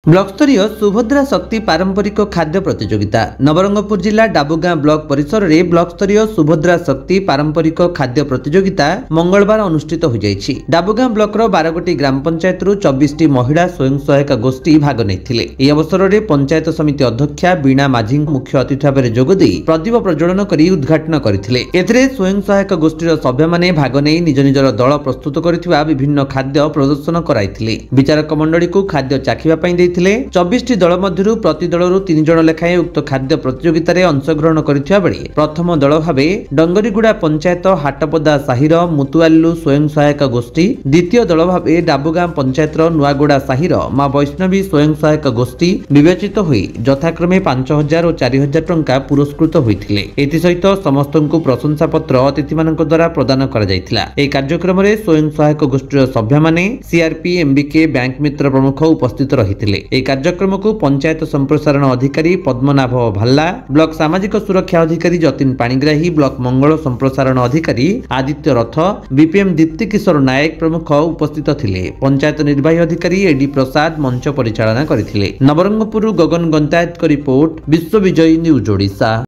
Block स्तरीय सुभद्रा शक्ति पारंपरिक खाद्य प्रतियोगिता नवरंगपुर जिला डाबुगां ब्लॉक परिसर में ब्लॉक स्तरीय सुभद्रा शक्ति पारंपरिक खाद्य प्रतियोगिता मंगलवार अनुष्ठित हो जाइछि। डाबुगां ब्लॉक 12 ग्राम पंचायत 24 महिला स्वयं सहायक गोष्ठी भाग नहीं। यह अवसर में पंचायत समिति अध्यक्षा बीणा माझी मुख्य अतिथि भाव में जोगदे प्रदीप प्रज्वलन कर उद्घाटन करते। स्वयं सहायक गोष्ठीर सभ्य माने भाग नहीं निज निजर दल प्रस्तुत कर विभिन्न खाद्य प्रदर्शन कराइथिले। विचारक मंडली को खाद्य चाखिबा 24 दल मध्य प्रति दलर 3 जन लेखाएं उक्त खाद्य प्रतियोगिता अंशग्रहण करथिबा बेले प्रथम दल भाव डंगरीगुड़ा पंचायत हाटपदा साहिर मुतुआलु स्वयं सहायक गोष्ठी, द्वितीय दल भाव डाबुगां पंचायत नुआगुड़ा साहिर मां वैष्णवी स्वयं सहायक गोष्ठी विवेचित होई यथाक्रमे 5000 और 4000 टंका पुरस्कृत होइथिले। एथि सहित समस्त प्रशंसा पत्र अतिथि मानक द्वारा प्रदान करा जायथिला। ए कार्यक्रम रे स्वयं सहायक गोष्ठीर सभ्य माने सीआरपी एमबीके बैंक मित्र प्रमुख उपस्थित रहिथिले। ए कार्यक्रम को पंचायत संप्रसारण अधिकारी पद्मनाभ भाल्ला, ब्लॉक सामाजिक सुरक्षा अधिकारी जतिन पाणिग्राही, ब्लॉक मंगल संप्रसारण अधिकारी आदित्य रथ, बीपीएम दीप्ति किशोर नायक प्रमुख उपस्थित थिले। पंचायत निर्वाही अधिकारी एडी प्रसाद मंच परिचालना करथिले। नवरंगपुर गगन गंतायत रिपोर्ट, विश्व विजयी न्यूज ओडिशा।